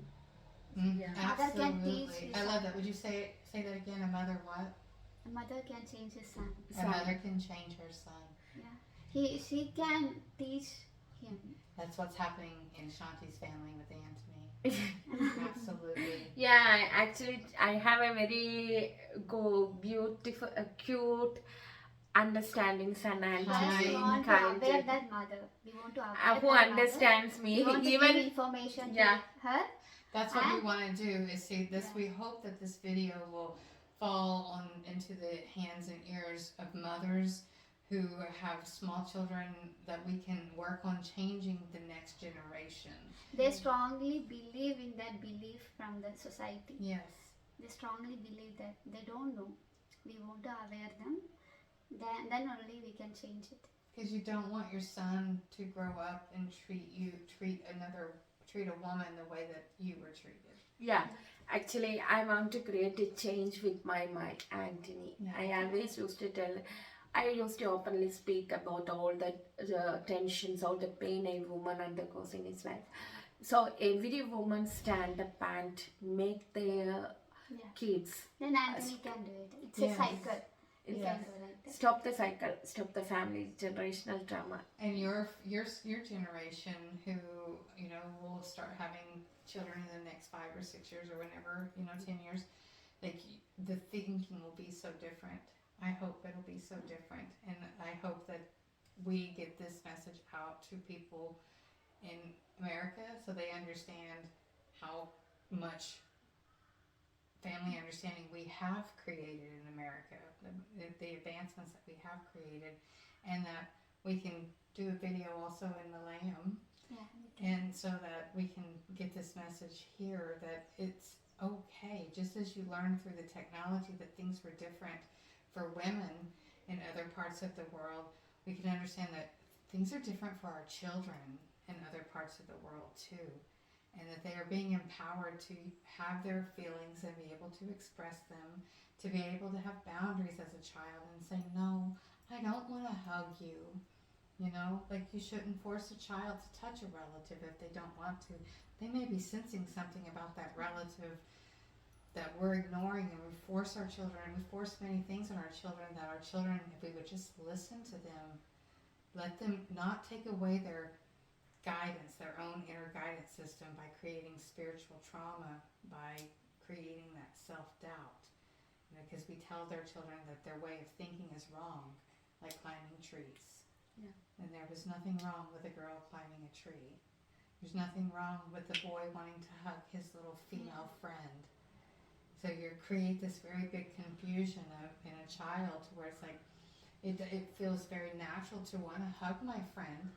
Yeah. Mother can teach Absolutely. his I love son. that. Would you say that again? A mother what? A mother can change his son. A mother can change her son. She can teach him. That's what's happening in Shanti's family with Anthony. Absolutely. Yeah, actually, I have a very beautiful, cute understanding son and First, we Kind. want to aware that mother. We want to aware who that mother. understands me. We want to Even give information yeah, to her. That's what we And want to do is see this. Yeah. We hope that this video will fall on into the hands and ears of mothers who have small children, that we can work on changing the next generation. they strongly believe in that belief from the society. Yes. They strongly believe that. They don't know. We want to aware them. Then only we can change it. Because you don't want your son to grow up and treat a woman the way that you were treated. yeah. Actually, I want to create a change with my Anthony. Yeah. I always used to tell. I used to openly speak about all the tensions, all the pain a woman undergoes in his life. So every woman stand up and make their Yeah. kids Then Anthony can do it. It's Yes. a cycle. We Yes. can go like that. stop the cycle, stop the family generational trauma. And your generation, who will start having children in the next 5 or 6 years or whenever 10 years, like the thinking will be so different. I hope it'll be so different, and I hope that we get this message out to people in America so they understand how much family understanding we have created in America, the advancements that we have created, and that we can do a video also in Malayalam, Yeah. and so that we can get this message here that it's okay, just as you learn through the technology that things were different for women in other parts of the world, we can understand that things are different for our children in other parts of the world too, and that they are being empowered to have their feelings and be able to express them, to be able to have boundaries as a child and say, no, I don't want to hug you. Like you shouldn't force a child to touch a relative if they don't want to. They may be sensing something about that relative that we're ignoring, and we force our children, we force many things on our children, that our children, if we would just listen to them, let them not take away their guidance, their own inner guidance system, by creating spiritual trauma, by creating that self-doubt. Because we tell their children that their way of thinking is wrong, like climbing trees. Yeah. And there was nothing wrong with a girl climbing a tree. There's nothing wrong with the boy wanting to hug his little female friend. So you create this very big confusion in a child, where it's like, it feels very natural to want to hug my friend,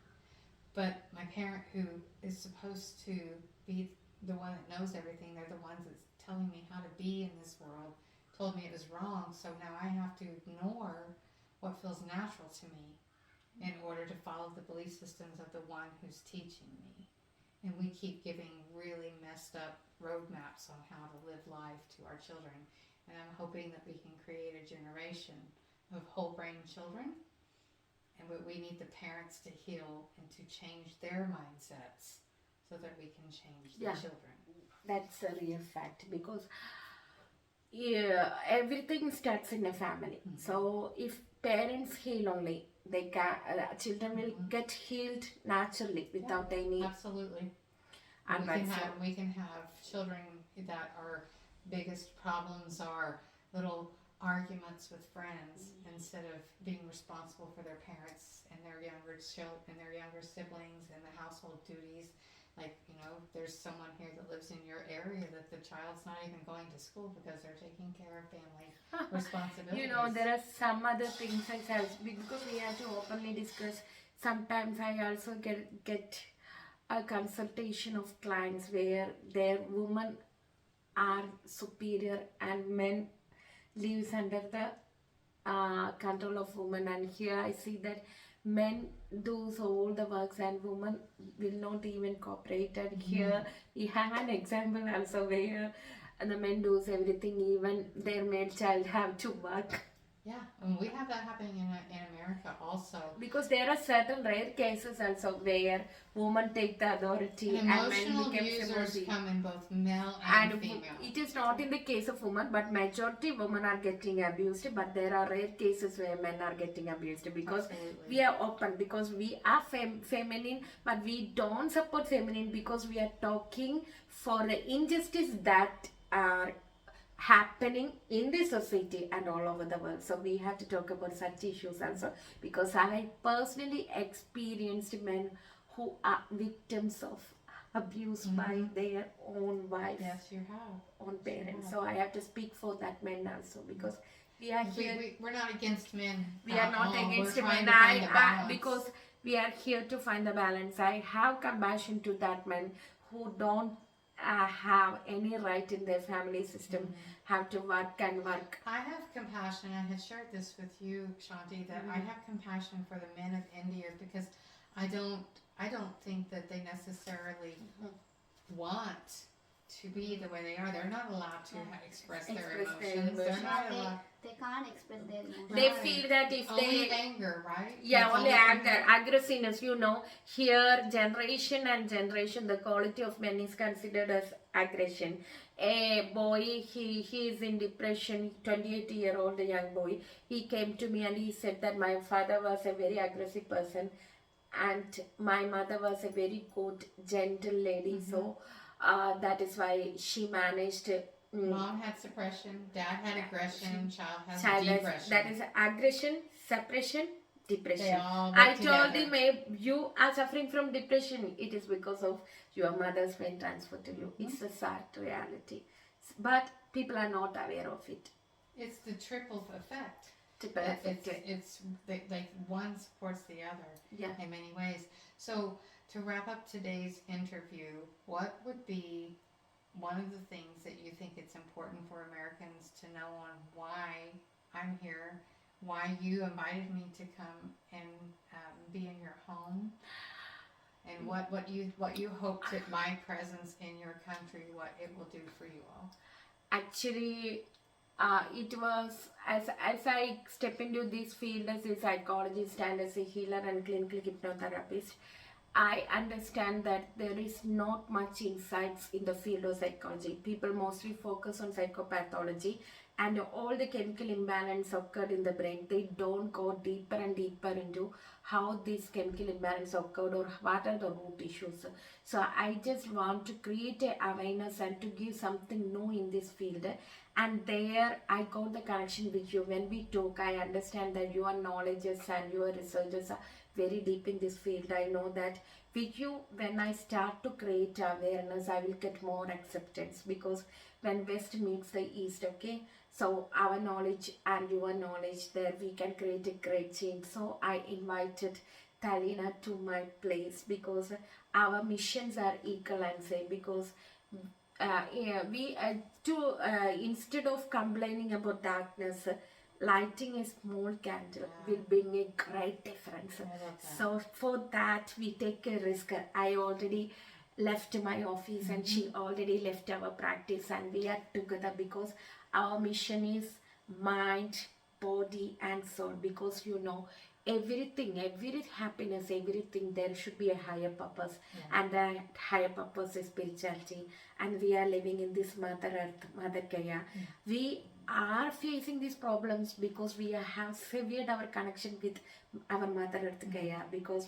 but my parent, who is supposed to be the one that knows everything, they're the ones that's telling me how to be in this world, told me it was wrong, so now I have to ignore what feels natural to me in order to follow the belief systems of the one who's teaching me. And we keep giving really messed up roadmaps on how to live life to our children. And I'm hoping that we can create a generation of whole brain children. And we need the parents to heal and to change their mindsets so that we can change the children. That's a real fact, because everything starts in a family. Mm-hmm. So if parents heal only, they can children will get healed naturally without any. Absolutely. Advice. We can have children that our biggest problems are little arguments with friends, instead of being responsible for their parents and their younger siblings and the household duties. Like, there's someone here that lives in your area that the child's not even going to school because they're taking care of family responsibilities. There are some other things as well, because we have to openly discuss. Sometimes I also get a consultation of clients where their women are superior and men lives under the control of women, and here I see that men do all the works and women will not even cooperate. And here we have an example also where the men does everything, even their male child have to work. Yeah, and we have that happening in America also. Because there are certain rare cases also where women take the authority And and men emotional become abusers submissive. come in both male And and female. it is not in the case of women, but majority women are getting abused, but there are rare cases where men are getting abused, because Absolutely. we are open, because we are feminine, but we don't support feminine because we are talking for the injustice that are happening in the society and all over the world. So we have to talk about such issues also, because I personally experienced men who are victims of abuse by their own wife, Yes, you have. own parents. have. So I have to speak for that men also, because we are here. We're not against men. We are not all. against We're trying men. to find the I balance. because we are here to find the balance. I have compassion to that men who don't have any right in their family system, have to work and work. I have compassion. I had shared this with you, Shanti, that I have compassion for the men of India because I don't think that they necessarily want to be the way they are. They're not allowed to express their Express their emotions. They're emotions. not Yeah, allowed. they can't express their emotions. They Right. feel that if Only they anger, right? yeah, That's only all they anger, can aggressiveness, here generation and generation, the quality of men is considered as aggression. A boy, he is in depression, 28-year-old young boy, he came to me and he said that my father was a very aggressive person and my mother was a very good, gentle lady. So that is why she managed Mom had suppression, dad had aggression, child has child has, depression. that is aggression, suppression, depression. They all I work told together. him, you are suffering from depression, it is because of your mother's brain transfer to you. It's a sad reality, but people are not aware of it. It's the triple effect. Triple effect. It's like one supports the other in many ways. So to wrap up today's interview, what would be one of the things that you think it's important for Americans to know on why I'm here, why you invited me to come and be in your home, and what you hope that my presence in your country, what it will do for you all? Actually, it was as I step into this field as a psychologist and as a healer and clinical hypnotherapist, I understand that there is not much insights in the field of psychology. People mostly focus on psychopathology and all the chemical imbalance occurred in the brain. They don't go deeper and deeper into how this chemical imbalance occurred or what are the root issues. So I just want to create a awareness and to give something new in this field. And there I got the connection with you. When we talk, I understand that your knowledges and your researches are very deep in this field. I know that with you, when I start to create awareness, I will get more acceptance, because when West meets the East, okay, so our knowledge and your knowledge, there we can create a great change. So I invited Talina to my place because our missions are equal and same, because we instead of complaining about darkness, lighting a small candle will bring a great difference. So for that we take a risk. I already left my office and she already left our practice, and we are together because our mission is mind, body and soul. Because everything, every happiness, everything, there should be a higher purpose, and that higher purpose is spirituality. And we are living in this Mother Earth, Mother Gaia. We are facing these problems because we have severed our connection with our Mother Earth Gaia, because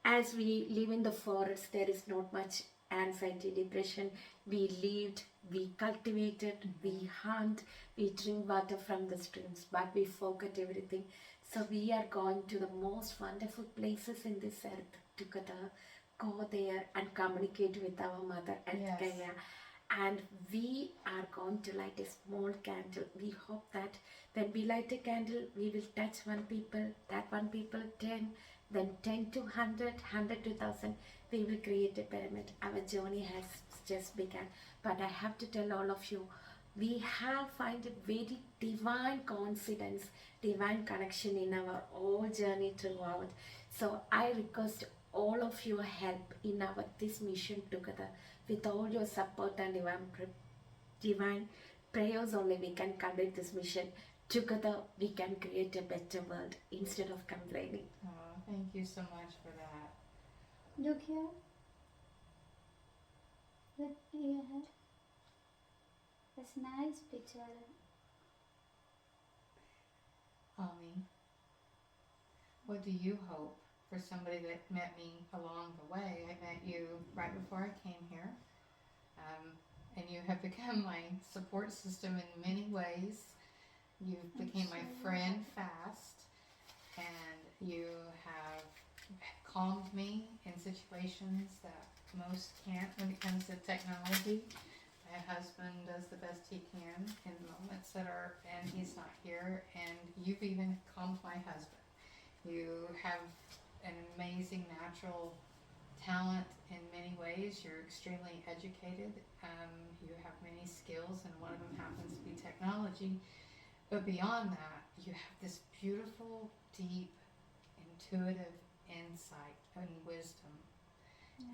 as we live in the forest, there is not much anxiety, depression. We lived, we cultivated, we hunt, we drink water from the streams, but we forget everything. So we are going to the most wonderful places in this earth together. Go there and communicate with our Mother Earth Gaia. And we are going to light a small candle. We hope that when we light a candle, we will touch one people, that one people 10, then 10 to 100, 100 to 1000. We will create a pyramid. Our journey has just begun. But I have to tell all of you, we have find a very divine coincidence, divine connection in our whole journey throughout. So I request all of your help in our this mission together. With all your support and divine prayers only we can complete this mission. Together we can create a better world instead of complaining. Oh, thank you so much for that. Look here. Look here. That's nice picture. Ami, what do you hope for somebody that met me along the way? I met you right before I came here, and you have become my support system in many ways. You became my friend fast, and you have calmed me in situations that most can't when it comes to technology. My husband does the best he can in moments and he's not here, and you've even calmed my husband. You have an amazing natural talent in many ways. You're extremely educated. You have many skills, and one of them happens to be technology. But beyond that, you have this beautiful, deep, intuitive insight and wisdom.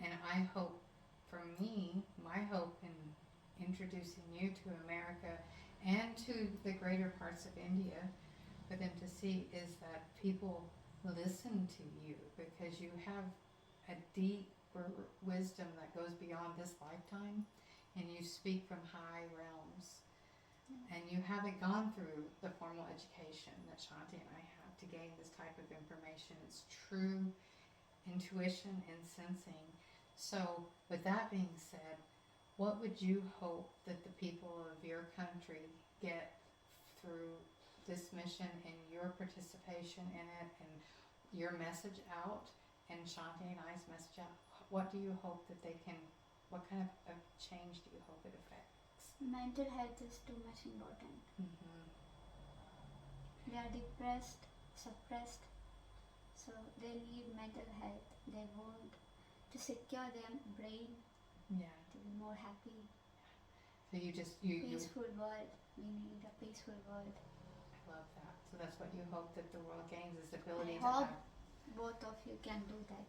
And I hope, for me, my hope in introducing you to America and to the greater parts of India for them to see is that people listen to you because you have a deep wisdom that goes beyond this lifetime, and you speak from high realms. And you haven't gone through the formal education that Shanthi and I have to gain this type of information. It's true intuition and sensing. So, with that being said, what would you hope that the people of your country get through this mission and your participation in it and your message out and Shanthi and I's message out? What do you hope that they can, what kind of change do you hope it affects? Mental health is too much important. Mm-hmm. They are depressed, suppressed, so they need mental health. They want to secure their brain, Yeah. to be more happy. So you Peaceful world. We need a peaceful world. I love that. So that's what you hope that the world gains, is the ability I to hope have. both of you can do that.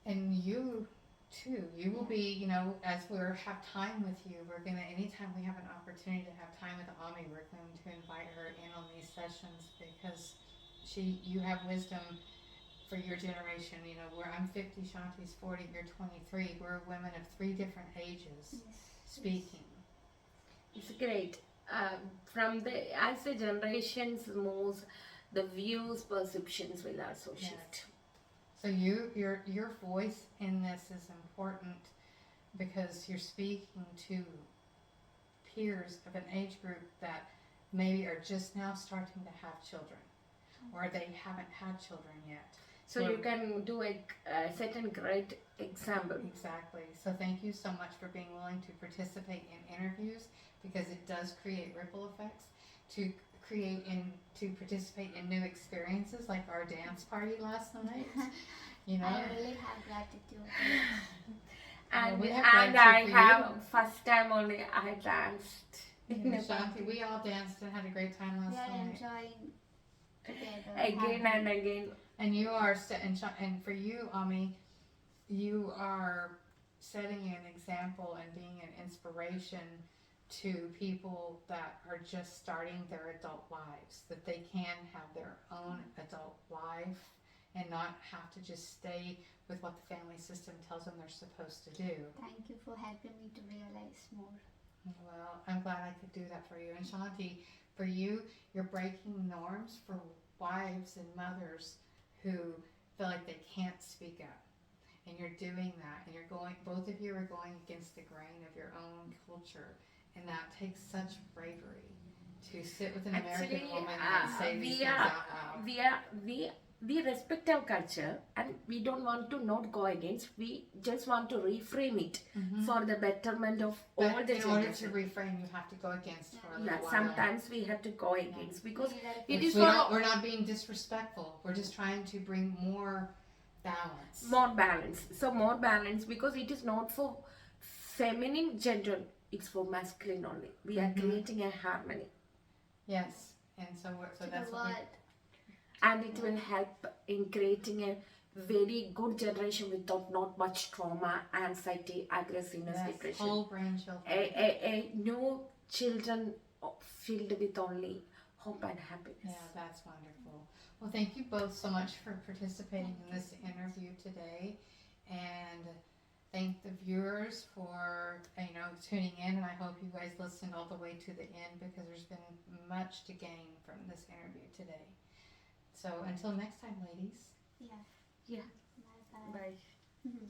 And you too. You will be, as we have time with you, we're gonna, anytime we have an opportunity to have time with Ami, we're going to invite her in on these sessions because you have wisdom for your generation. Where I'm 50, Shanti's 40, you're 23. We're women of 3 different ages speaking. It's great. As the generations moves, the views, perceptions will also shift. So your voice in this is important because you're speaking to peers of an age group that maybe are just now starting to have children, or they haven't had children yet. So you can do set a great example. Exactly. So thank you so much for being willing to participate in interviews, because it does create ripple effects to participate in new experiences, like our dance party last night. I really have gratitude. And I have first time only I danced. Shanti, we all danced and had a great time last night. We are enjoying together. Again and again. And you are and for you, Ami, you are setting an example and being an inspiration to people that are just starting their adult lives, that they can have their own adult life and not have to just stay with what the family system tells them they're supposed to do. Thank you for helping me to realize more. Well, I'm glad I could do that for you. And Shanti, for you, you're breaking norms for wives and mothers who feel like they can't speak up. And you're doing that, and both of you are going against the grain of your own culture. And that takes such bravery to sit with an American woman and say these things out loud. We respect our culture, and we don't want to not go against. We just want to reframe it for the betterment of all the in order to reframe, you have to go against for a little while. Sometimes we have to go against because we're not being disrespectful. We're just trying to bring more balance. More balance. So more balance, because it is not for feminine gender. It's for masculine only. We are creating a harmony. Yes, and so that's what. And it will help in creating a very good generation without not much trauma, anxiety, aggressiveness, depression. Whole brain children. A new children filled with only hope and happiness. Yeah, that's wonderful. Well, thank you both so much for participating in this interview today, and thank the viewers for tuning in. And I hope you guys listened all the way to the end, because there's been much to gain from this interview today. So until next time, ladies. Yeah. Yeah. Bye. Bye. Mhm.